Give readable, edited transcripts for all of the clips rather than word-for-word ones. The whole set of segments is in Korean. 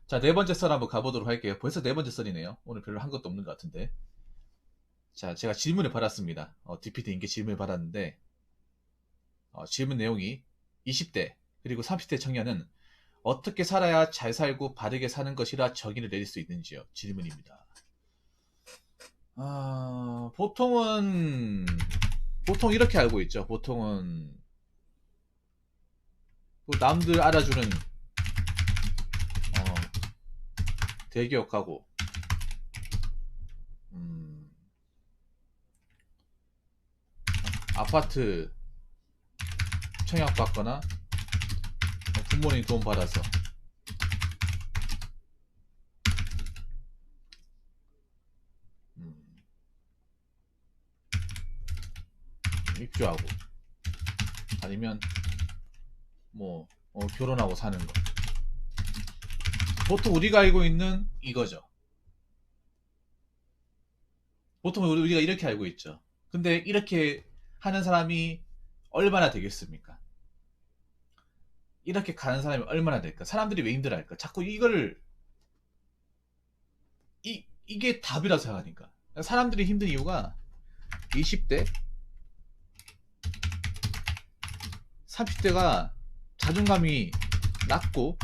자, 네 번째 썰 한번 가보도록 할게요. 벌써 네 번째 썰이네요. 오늘 별로 한 것도 없는 것 같은데. 자, 제가 질문을 받았습니다. DPT 인기 질문을 받았는데, 질문 내용이 20대 그리고 30대 청년은 어떻게 살아야 잘 살고 바르게 사는 것이라 정의를 내릴 수 있는지요? 질문입니다. 보통 이렇게 알고 있죠. 보통은 뭐 남들 알아주는 어, 대기업 가고 음, 아파트 청약받거나 부모님 돈 받아서 음, 입주하고 아니면 뭐 결혼하고 사는 거. 보통 우리가 알고 있는 이거죠. 보통 우리가 이렇게 알고 있죠. 근데 이렇게 하는 사람이 얼마나 되겠습니까? 이렇게 가는 사람이 얼마나 될까? 사람들이 왜 힘들어할까? 자꾸 이거를 이게 답이라고 생각하니까. 사람들이 힘든 이유가 20대, 30대가 자존감이 낮고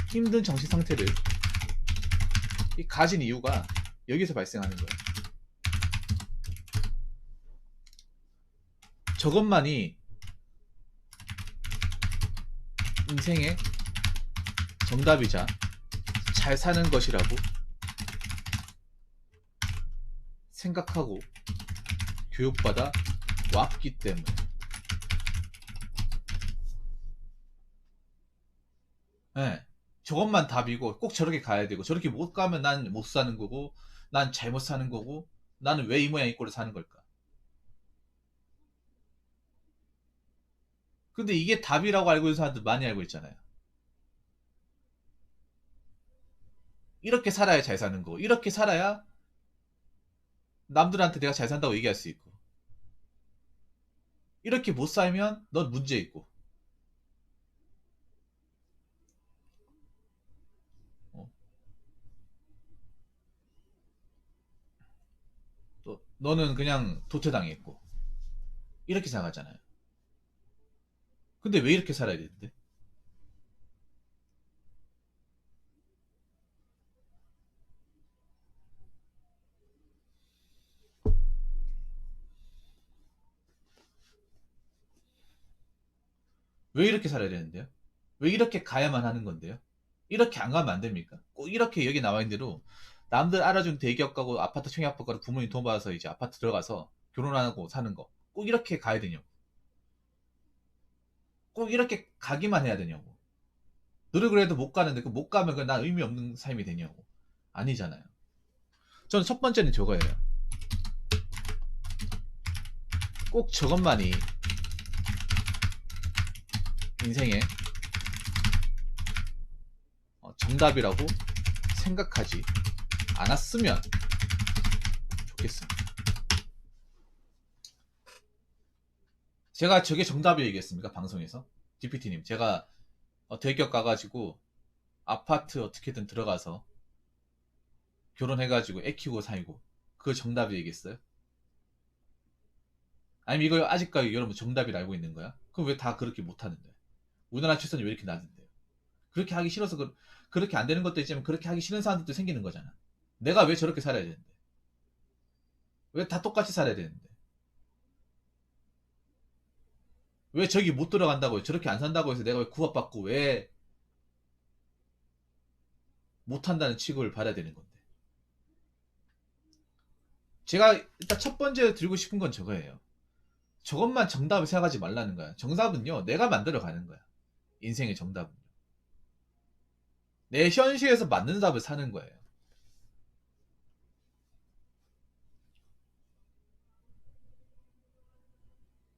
힘든 정신 상태를 가진 이유가 여기서 발생하는 거예요. 저것만이 인생의 정답이자 잘 사는 것이라고 생각하고 교육받아 왔기 때문에. 네, 저것만 답이고 꼭 저렇게 가야 되고 저렇게 못 가면 난 못 사는 거고 난 잘못 사는 거고 나는 왜 이 모양 이 꼴을 사는 걸까? 근데 이게 답이라고 알고 있는 사람들 많이 알고 있잖아요. 이렇게 살아야 잘 사는 거고 이렇게 살아야 남들한테 내가 잘 산다고 얘기할 수 있고 이렇게 못 살면 넌 문제 있고 어, 또 너는 그냥 도태당했고 이렇게 생각하잖아요. 근데 왜 이렇게 살아야 되는데? 왜 이렇게 살아야 되는데요? 왜 이렇게 가야만 하는 건데요? 이렇게 안 가면 안 됩니까? 꼭 이렇게 여기 나와 있는 대로 남들 알아준 대기업 가고 아파트 청약받고 부모님 돈 받아서 이제 아파트 들어가서 결혼하고 사는 거 꼭 이렇게 가야 되냐고. 꼭 이렇게 가기만 해야 되냐고. 노력을 해도 못 가는데 그 못 가면 그난 의미 없는 삶이 되냐고. 아니잖아요. 저는 첫 번째는 저거예요. 꼭 저것만이 인생의 정답이라고 생각하지 않았으면 좋겠습니다. 제가 저게 정답이 얘기했습니까? 방송에서? DPT님, 제가 대기업 가가지고 아파트 어떻게든 들어가서 결혼해가지고 애 키우고 살고 그거 정답이 얘기했어요? 아니면 이거 아직까지 여러분 정답이라 알고 있는 거야? 그럼 왜 다 그렇게 못하는데? 우리나라 출산이 왜 이렇게 낮은데요? 그렇게 하기 싫어서 그렇게 안 되는 것도 있지만 그렇게 하기 싫은 사람들도 생기는 거잖아. 내가 왜 저렇게 살아야 되는데? 왜 다 똑같이 살아야 되는데? 왜 저기 못 들어간다고 저렇게 안 산다고 해서 내가 왜 구박받고 왜 못한다는 취급을 받아야 되는 건데? 제가 일단 첫 번째 들고 싶은 건 저거예요. 저것만 정답을 생각하지 말라는 거야. 정답은요, 내가 만들어 가는 거야. 인생의 정답은. 내 현실에서 맞는 답을 사는 거예요.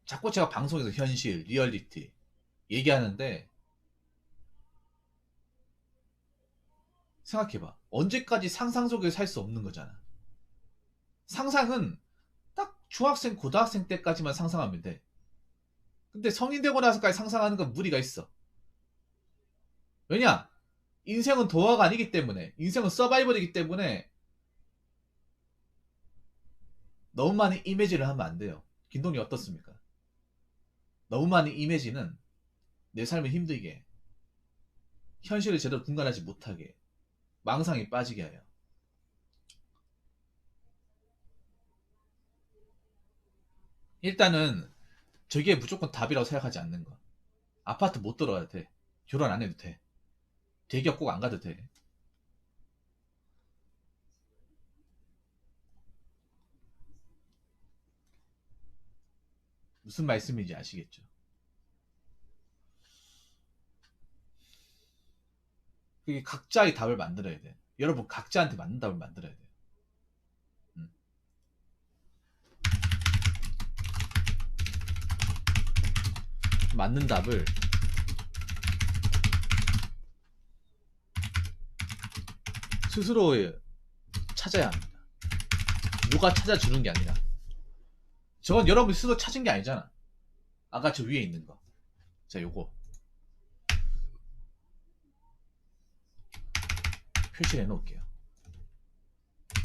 자꾸 제가 방송에서 현실, 리얼리티 얘기하는데 생각해봐. 언제까지 상상 속에 살 수 없는 거잖아. 상상은 딱 중학생, 고등학생 때까지만 상상하면 돼. 근데 성인 되고 나서까지 상상하는 건 무리가 있어. 왜냐? 인생은 도화가 아니기 때문에, 인생은 서바이벌이기 때문에 너무 많은 이미지를 하면 안 돼요. 김동님 어떻습니까? 너무 많은 이미지는 내 삶을 힘들게 해. 현실을 제대로 분간하지 못하게 해. 망상에 빠지게 해요. 일단은 저게 무조건 답이라고 생각하지 않는 거. 아파트 못 들어가도 돼. 결혼 안 해도 돼. 대기업 꼭 안 가도 돼. 무슨 말씀인지 아시겠죠? 그게 각자의 답을 만들어야 돼. 여러분 각자한테 맞는 답을 만들어야 돼요. 맞는 답을 스스로 찾아야 합니다. 누가 찾아주는 게 아니라. 저건 여러분 스스로 찾은 게 아니잖아. 아까 저 위에 있는 거. 자, 요거 표시를 해놓을게요.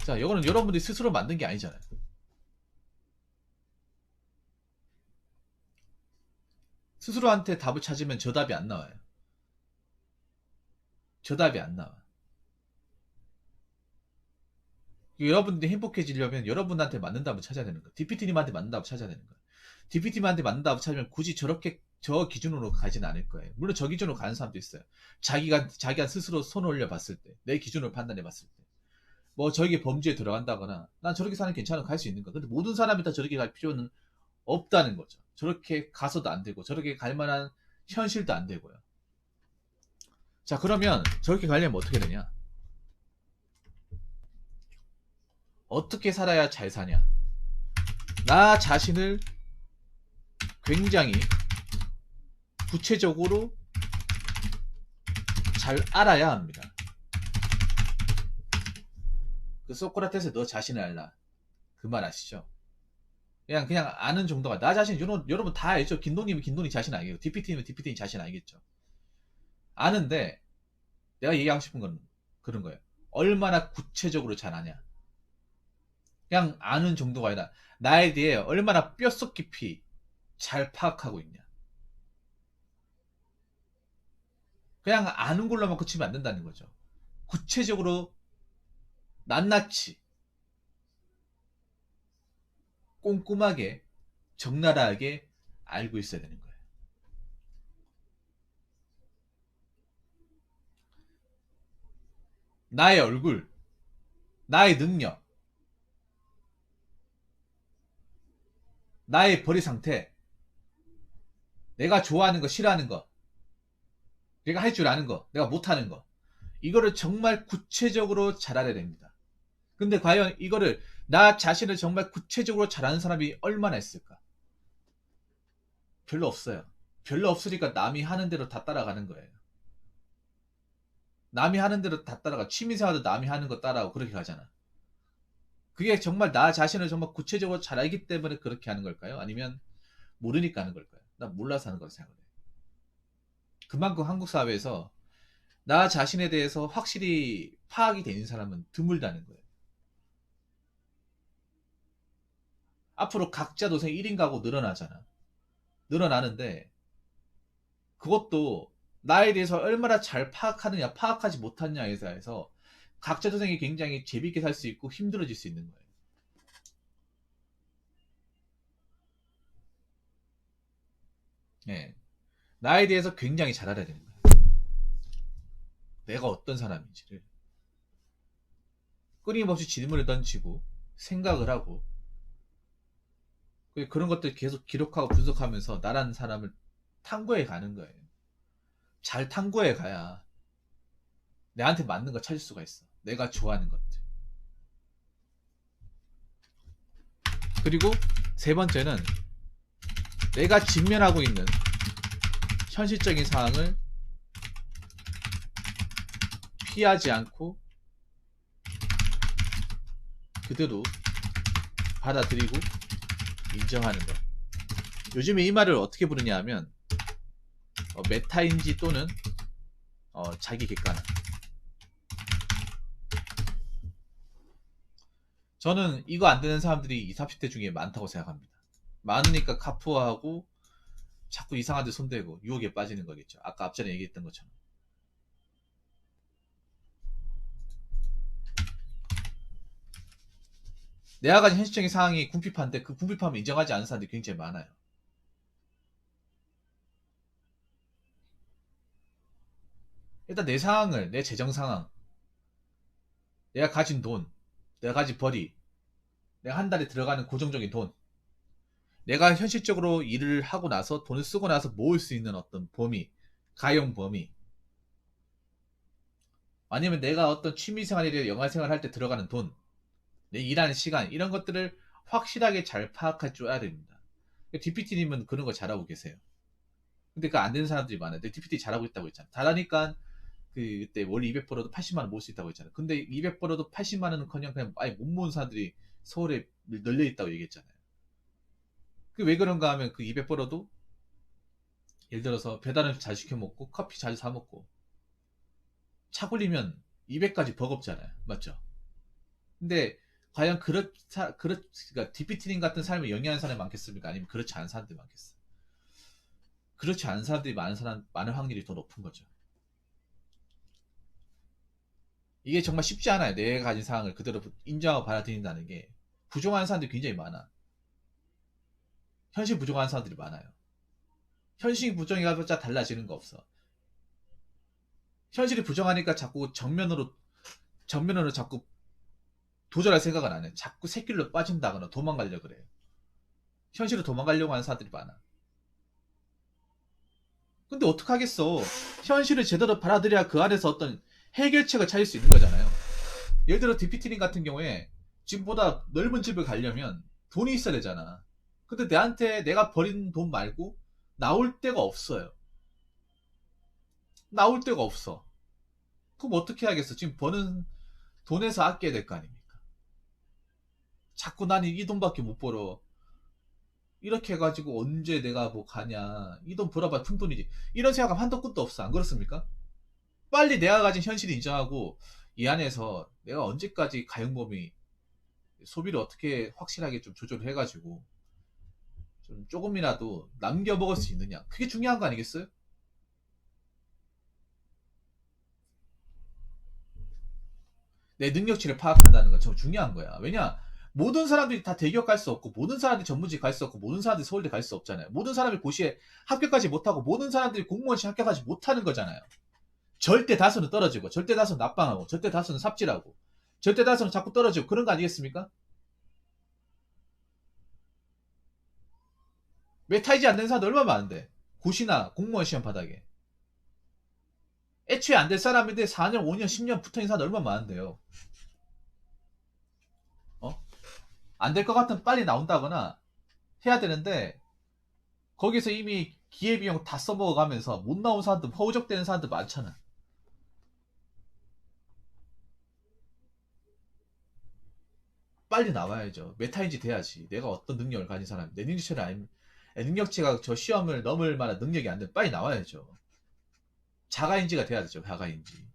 자, 이거는 여러분들이 스스로 만든 게 아니잖아요. 스스로한테 답을 찾으면 저 답이 안 나와요. 저 답이 안 나와. 여러분들이 행복해지려면 여러분한테 맞는 답을 찾아야 되는 거야. DPT님한테 맞는 답을 찾아야 되는 거야. DPT님한테 맞는 답을 찾으면 굳이 저렇게 저 기준으로 가지는 않을 거예요. 물론 저 기준으로 가는 사람도 있어요. 자기가 스스로 손을 올려 봤을 때, 내 기준으로 판단해 봤을 때, 뭐 저에게 범죄에 들어간다거나, 난 저렇게 사는 괜찮아 갈 수 있는 거야. 근데 모든 사람이 다 저렇게 갈 필요는 없다는 거죠. 저렇게 가서도 안 되고, 저렇게 갈 만한 현실도 안 되고요. 자, 그러면 저렇게 가려면 어떻게 되냐? 어떻게 살아야 잘 사냐? 나 자신을 굉장히 구체적으로 잘 알아야 합니다. 그 소크라테스 너 자신을 알라. 그 말 아시죠? 그냥 아는 정도가. 나 자신, 여러분 다 알죠? 김동님이 김동님 자신 알겠고, DPT님은 DPT님 자신 알겠죠? 아는데, 내가 얘기하고 싶은 건 그런 거예요. 얼마나 구체적으로 잘 아냐. 그냥 아는 정도가 아니라, 나에 대해 얼마나 뼛속 깊이 잘 파악하고 있냐. 그냥 아는 걸로만 그치면 안 된다는 거죠. 구체적으로 낱낱이 꼼꼼하게 적나라하게 알고 있어야 되는 거예요. 나의 얼굴, 나의 능력, 나의 벌이 상태, 내가 좋아하는 거, 싫어하는 거, 내가 할 줄 아는 거, 내가 못하는 거, 이거를 정말 구체적으로 잘 알아야 됩니다. 근데 과연 이거를 나 자신을 정말 구체적으로 잘 아는 사람이 얼마나 있을까? 별로 없어요. 별로 없으니까 남이 하는 대로 다 따라가는 거예요. 남이 하는 대로 다 따라가. 취미생활도 남이 하는 거 따라하고 그렇게 가잖아. 그게 정말 나 자신을 정말 구체적으로 잘 알기 때문에 그렇게 하는 걸까요? 아니면 모르니까 하는 걸까요? 난 몰라서 하는 거라고 생각을 해요. 그만큼 한국 사회에서 나 자신에 대해서 확실히 파악이 되는 사람은 드물다는 거예요. 앞으로 각자 도생 1인 가구 늘어나잖아. 늘어나는데 그것도 나에 대해서 얼마나 잘 파악하느냐, 파악하지 못하느냐에 대해서 각자 도생이 굉장히 재밌게 살 수 있고 힘들어질 수 있는 거예요. 네. 나에 대해서 굉장히 잘 알아야 되는 거예요. 내가 어떤 사람인지를 끊임없이 질문을 던지고 생각을 하고 그런 것들 계속 기록하고 분석하면서 나라는 사람을 탐구해 가는 거예요. 잘 탐구해 가야 내한테 맞는 거 찾을 수가 있어. 내가 좋아하는 것들. 그리고 세 번째는 내가 직면하고 있는 현실적인 상황을 피하지 않고 그대로 받아들이고 인정하는 것. 요즘에 이 말을 어떻게 부르냐 하면 메타인지 또는 자기 객관화. 저는 이거 안 되는 사람들이 20, 30대 중에 많다고 생각합니다. 많으니까 카푸어하고 자꾸 이상한 데 손대고 유혹에 빠지는 거겠죠. 아까 앞전에 얘기했던 것처럼. 내가 가진 현실적인 상황이 궁핍한데 그 궁핍함을 인정하지 않는 사람들이 굉장히 많아요. 일단 내 상황을, 내 재정 상황, 내가 가진 돈, 내가 가진 벌이, 내가 한 달에 들어가는 고정적인 돈, 내가 현실적으로 일을 하고 나서 돈을 쓰고 나서 모을 수 있는 어떤 범위, 가용 범위, 아니면 내가 어떤 취미생활이나 영화생활 할 때 들어가는 돈, 내 일하는 시간, 이런 것들을 확실하게 잘 파악할 줄 알아야 됩니다. DPT님은 그런 거 잘하고 계세요. 근데 그 안 되는 사람들이 많아요. 근데 DPT 잘하고 있다고 했잖아. 잘하니까 그때 월 200 벌어도 80만 원 모을 수 있다고 했잖아요. 근데 200 벌어도 80만 원은커녕 그냥 아예 못 모은 사람들이 서울에 널려 있다고 얘기했잖아요. 그 왜 그런가 하면 그 200 벌어도 예를 들어서 배달은 잘 시켜 먹고 커피 잘 사 먹고 차 굴리면 200까지 버겁잖아요. 맞죠? 근데 과연 그러니까 DPT님 같은 삶을 영위하는 사람이 많겠습니까? 아니면 그렇지 않은 사람들이 많겠어요? 그렇지 않은 사람들이 많은 확률이 더 높은 거죠. 이게 정말 쉽지 않아요. 내가 가진 상황을 그대로 인정하고 받아들인다는 게 부정하는 사람들이 굉장히 많아. 현실 부정하는 사람들이 많아요. 현실 부정해가지고 달라지는 거 없어. 현실이 부정하니까 자꾸 정면으로 자꾸 도전할 생각은 안 해. 자꾸 새길로 빠진다거나 도망가려고 그래요. 현실로 도망가려고 하는 사람들이 많아. 근데 어떡하겠어. 현실을 제대로 받아들여야 그 안에서 어떤 해결책을 찾을 수 있는 거잖아요. 예를 들어 DPT님 같은 경우에 집보다 넓은 집을 가려면 돈이 있어야 되잖아. 근데 내한테 내가 버린 돈 말고 나올 데가 없어요. 나올 데가 없어. 그럼 어떻게 하겠어? 지금 버는 돈에서 아껴야 될 거 아닙니까? 자꾸 나는 이 돈밖에 못 벌어. 이렇게 해가지고 언제 내가 뭐 가냐. 이 돈 벌어봐 푼돈이지. 이런 생각하면 한도 끝도 없어. 안 그렇습니까? 빨리 내가 가진 현실을 인정하고 이 안에서 내가 언제까지 가용범위 소비를 어떻게 확실하게 좀 조절을 해가지고 좀 조금이라도 남겨 먹을 수 있느냐. 그게 중요한 거 아니겠어요? 내 능력치를 파악한다는 건 참 중요한 거야. 왜냐? 모든 사람들이 다 대기업 갈 수 없고, 모든 사람들이 전문직 갈 수 없고, 모든 사람들이 서울대 갈 수 없잖아요. 모든 사람이 고시에 합격하지 못하고, 모든 사람들이 공무원 시험 합격하지 못하는 거잖아요. 절대 다수는 떨어지고, 절대 다수는 납방하고, 절대 다수는 삽질하고, 절대 다수는 자꾸 떨어지고, 그런 거 아니겠습니까? 왜 타이지 안 되는 사람들 얼마나 많은데? 고시나 공무원 시험 바닥에. 애초에 안 될 사람인데 4년, 5년, 10년 붙어 있는 사람들 얼마나 많은데요. 어? 안 될 것 같으면 빨리 나온다거나 해야 되는데, 거기서 이미 기회비용 다 써먹어가면서 못 나온 사람들, 허우적대는 사람들 많잖아. 빨리 나와야죠. 메타인지 돼야지. 내가 어떤 능력을 가진 사람, 내 능력치를 아니, 능력치가 저 시험을 넘을 만한 능력이 안 되면 빨리 나와야죠. 자가인지가 돼야 되죠. 자가인지.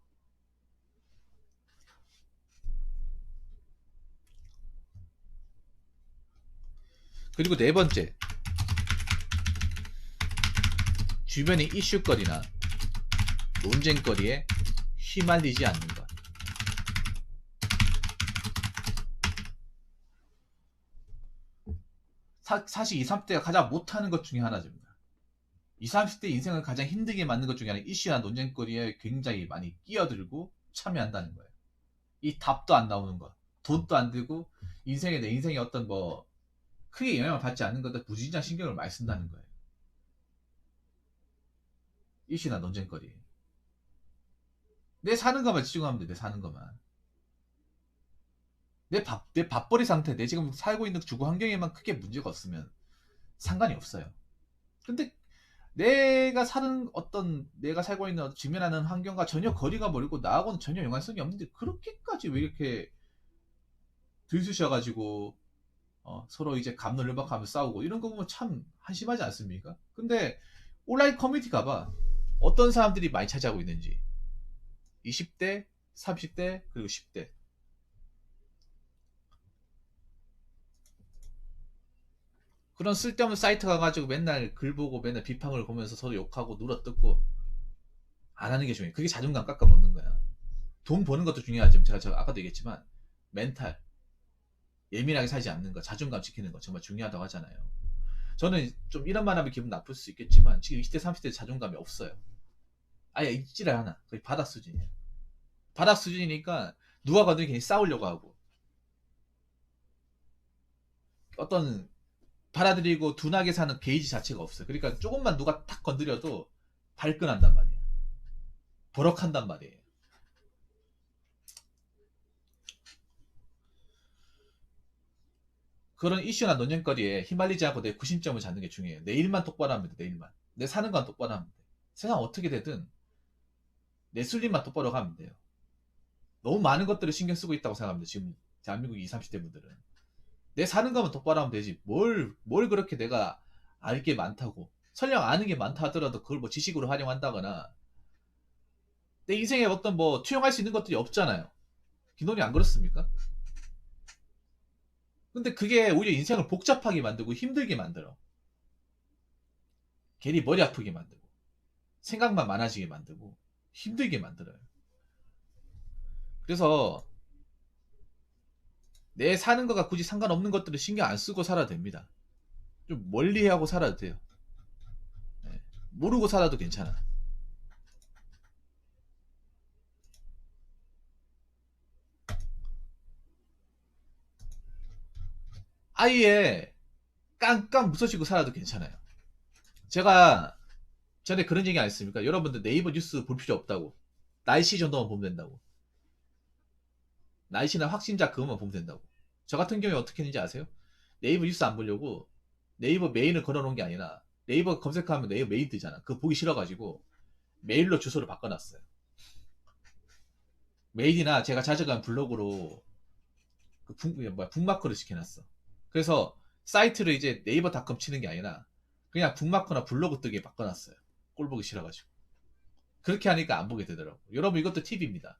그리고 네 번째, 주변의 이슈거리나 논쟁거리에 휘말리지 않는 것. 사실 20, 30대가 가장 못하는 것 중에 하나입니다. 20, 30대 인생을 가장 힘들게 만든 것 중에 하나, 이슈나 논쟁거리에 굉장히 많이 끼어들고 참여한다는 거예요. 이 답도 안 나오는 것, 돈도 안 들고 인생에 내 인생에 어떤 뭐 크게 영향을 받지 않는 것들 무진장 신경을 많이 쓴다는 거예요. 이슈나 논쟁거리. 내 사는 것만 집중하면 돼. 내 사는 것만. 내 밥벌이 상태, 내 지금 살고 있는 주거 환경에만 크게 문제가 없으면 상관이 없어요. 근데 내가 살고 있는 직면하는 환경과 전혀 거리가 멀고 나하고는 전혀 연관성이 없는데 그렇게까지 왜 이렇게 들쑤셔가지고 서로 이제 감론을박하며 싸우고 이런 거 보면 참 한심하지 않습니까? 근데 온라인 커뮤니티 가봐. 어떤 사람들이 많이 차지하고 있는지. 20대, 30대, 그리고 10대. 그런 쓸데없는 사이트 가가지고 맨날 글 보고 맨날 비판을 보면서 서로 욕하고 눌어뜯고 안 하는 게 중요해. 그게 자존감 깎아먹는 거야. 돈 버는 것도 중요하지만 제가 아까도 얘기했지만 멘탈, 예민하게 살지 않는 거, 자존감 지키는 거 정말 중요하다고 하잖아요. 저는 좀 이런 말 하면 기분 나쁠 수 있겠지만 지금 20대 30대 자존감이 없어요. 아예 있지를 않아. 거의 바닥 수준이에요. 바닥 수준이니까 누가 건드리면 괜히 싸우려고 하고 어떤 받아들이고 둔하게 사는 게이지 자체가 없어요. 그러니까 조금만 누가 탁 건드려도 발끈한단 말이야. 버럭한단 말이에요. 그런 이슈나 논쟁거리에 휘말리지 않고 내 구심점을 잡는 게 중요해요. 내 일만 똑바로 하면 돼. 내 일만. 내 사는 건 똑바로 하면 돼. 세상 어떻게 되든 내 순리만 똑바로 가면 돼요. 너무 많은 것들을 신경 쓰고 있다고 생각합니다. 지금 대한민국 20, 30대 분들은. 내 사는 거면 똑바로 하면 되지. 뭘 그렇게 내가 알 게 많다고. 설령 아는 게 많다 하더라도 그걸 뭐 지식으로 활용한다거나 내 인생에 어떤 뭐 투영할 수 있는 것들이 없잖아요. 기본이 안 그렇습니까? 근데 그게 오히려 인생을 복잡하게 만들고 힘들게 만들어. 괜히 머리 아프게 만들고 생각만 많아지게 만들고 힘들게 만들어요. 그래서 내 사는 거가 굳이 상관없는 것들을 신경 안 쓰고 살아도 됩니다. 좀 멀리하고 살아도 돼요. 네. 모르고 살아도 괜찮아. 아예 깡깡 무서지고 살아도 괜찮아요. 제가 전에 그런 얘기 안 했습니까? 여러분들 네이버 뉴스 볼 필요 없다고. 날씨 정도만 보면 된다고. 날씨나 확진자 그것만 보면 된다고. 저 같은 경우에 어떻게 했는지 아세요? 네이버 뉴스 안 보려고 네이버 메인을 걸어놓은 게 아니라 네이버 검색하면 네이버 메인 뜨잖아. 그거 보기 싫어가지고 메일로 주소를 바꿔놨어요. 메일이나 제가 자주 가는 블로그로 그 북마크를 시켜놨어. 그래서 사이트를 이제 네이버닷컴 치는 게 아니라 그냥 북마크나 블로그 뜨게 바꿔놨어요. 꼴 보기 싫어가지고. 그렇게 하니까 안 보게 되더라고. 여러분 이것도 팁입니다.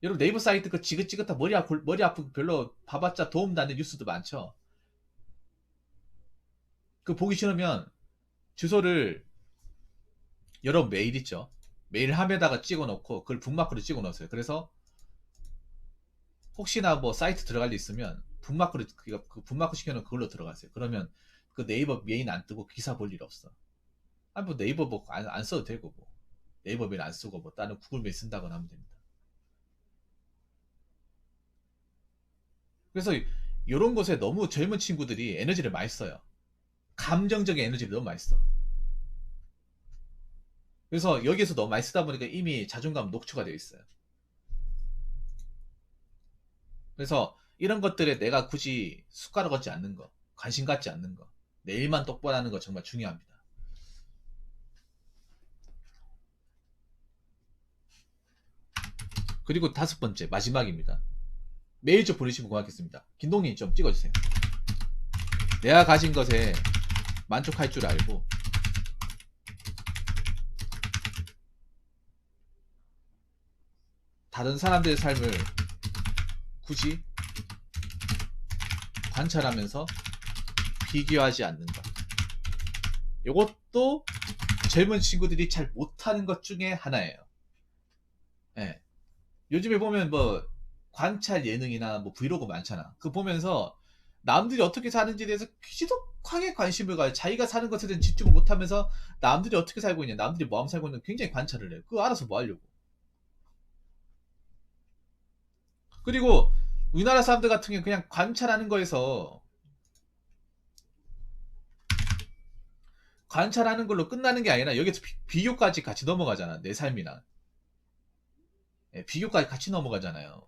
여러분 네이버 사이트 그 지긋지긋한 머리 아프고 별로 봐봤자 도움도 안 되는 뉴스도 많죠. 그 보기 싫으면 주소를 여러분 메일 있죠. 메일 함에다가 찍어 놓고 그걸 북마크로 찍어 놓으세요. 그래서 혹시나 뭐 사이트 들어갈 일 있으면 북마크로 그 북마크 시켜놓은 그걸로 들어가세요. 그러면 그 네이버 메인 안 뜨고 기사 볼 일 없어. 아니 뭐 네이버 뭐 안 써도 되고 뭐 네이버 메일 안 쓰고 뭐 다른 구글 메일 쓴다거나 하면 됩니다. 그래서 이런 곳에 너무 젊은 친구들이 에너지를 많이 써요. 감정적인 에너지를 너무 많이 써. 그래서 여기에서 너무 많이 쓰다 보니까 이미 자존감 녹초가 되어 있어요. 그래서 이런 것들에 내가 굳이 숟가락 얹지 않는 거, 관심 갖지 않는 거, 내 일만 똑바로 하는 거 정말 중요합니다. 그리고 다섯 번째, 마지막입니다. 메일 좀 보내시면 고맙겠습니다. 김동님 좀 찍어주세요. 내가 가진 것에 만족할 줄 알고 다른 사람들의 삶을 굳이 관찰하면서 비교하지 않는 것. 이것도 젊은 친구들이 잘 못하는 것 중에 하나예요. 예. 요즘에 보면 뭐 관찰 예능이나 뭐 브이로그 많잖아. 그거 보면서 남들이 어떻게 사는지에 대해서 지독하게 관심을 가요. 자기가 사는 것에 대한 집중을 못하면서 남들이 어떻게 살고 있냐, 남들이 뭐하면 살고 있는 굉장히 관찰을 해요. 그거 알아서 뭐 하려고. 그리고 우리나라 사람들 같은 경우는 그냥 관찰하는 거에서 관찰하는 걸로 끝나는 게 아니라 여기서 비교까지 같이 넘어가잖아. 내 삶이나. 예, 비교까지 같이 넘어가잖아요.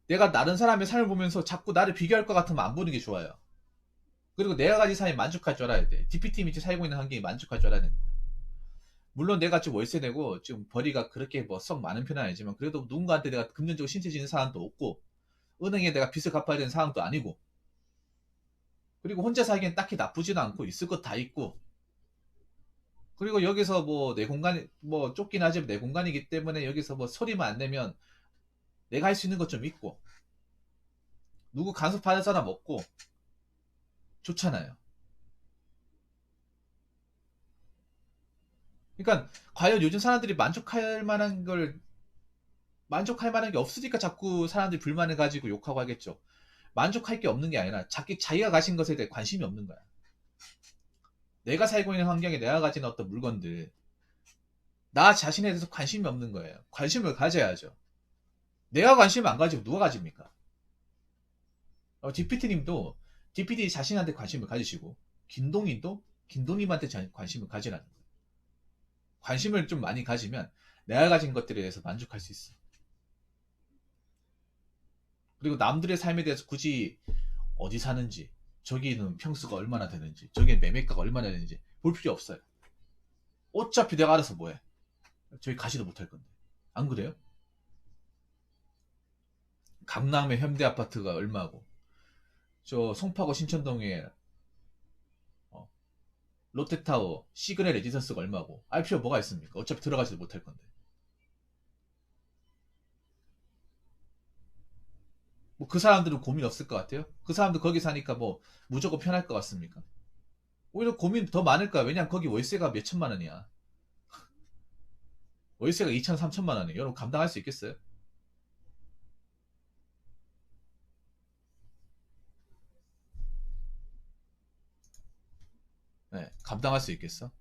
내가 다른 사람의 삶을 보면서 자꾸 나를 비교할 것 같으면 안 보는 게 좋아요. 그리고 내가 가진 삶에 만족할 줄 알아야 돼. DPT 밑에 살고 있는 환경에 만족할 줄 알아야 됩니다. 물론 내가 지금 월세 내고 지금 벌이가 그렇게 뭐 썩 많은 편은 아니지만 그래도 누군가한테 내가 금전적으로 신세지는 상황도 없고 은행에 내가 빚을 갚아야 되는 상황도 아니고 그리고 혼자 살기엔 딱히 나쁘지도 않고 있을 것 다 있고 그리고 여기서 뭐 내 공간이 뭐 좁긴 하지만 내 공간이기 때문에 여기서 뭐 소리만 안 내면 내가 할 수 있는 것 좀 있고 누구 간섭 받을 사람 없고 좋잖아요. 그러니까 과연 요즘 사람들이 만족할 만한 게 없으니까 자꾸 사람들이 불만을 가지고 욕하고 하겠죠. 만족할 게 없는 게 아니라 자기가 가진 것에 대해 관심이 없는 거야. 내가 살고 있는 환경에 내가 가진 어떤 물건들, 나 자신에 대해서 관심이 없는 거예요. 관심을 가져야죠. 내가 관심을 안 가지고 누가 가집니까? DPT님도 DPT 자신한테 관심을 가지시고, 김동인도 김동님한테 관심을 가지라는 거예요. 관심을 좀 많이 가지면 내가 가진 것들에 대해서 만족할 수 있어. 그리고 남들의 삶에 대해서 굳이 어디 사는지, 저기는 평수가 얼마나 되는지, 저기는 매매가가 얼마나 되는지 볼 필요 없어요. 어차피 내가 알아서 뭐해. 저기 가지도 못할 건데. 안 그래요? 강남의 현대아파트가 얼마고, 저 송파구 신천동에 롯데타워 시그널 레지던스가 얼마고 알 필요 뭐가 있습니까? 어차피 들어가지도 못할 건데. 뭐 그 사람들은 고민 없을 것 같아요? 그 사람들 거기 사니까 뭐 무조건 편할 것 같습니까? 오히려 고민 더 많을 거야. 왜냐면 거기 월세가 몇 천만 원이야. 월세가 2천, 3천만 원이에요. 여러분 감당할 수 있겠어요? 네, 감당할 수 있겠어?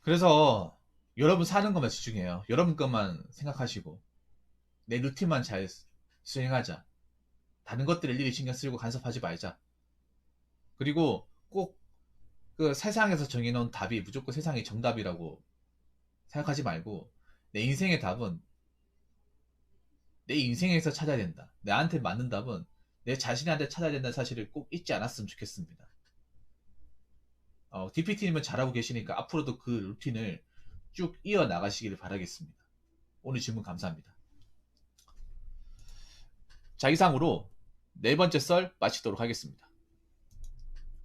그래서 여러분 사는 것만 집중해요. 여러분 것만 생각하시고 내 루틴만 잘 수행하자. 다른 것들 일일이 신경 쓰고 간섭하지 말자. 그리고 꼭 그 세상에서 정해놓은 답이 무조건 세상의 정답이라고 생각하지 말고 내 인생의 답은 내 인생에서 찾아야 된다. 나한테 맞는 답은 내 자신한테 찾아야 된다는 사실을 꼭 잊지 않았으면 좋겠습니다. DPT님은 잘하고 계시니까 앞으로도 그 루틴을 쭉 이어나가시길 바라겠습니다. 오늘 질문 감사합니다. 자, 이상으로 네 번째 썰 마치도록 하겠습니다.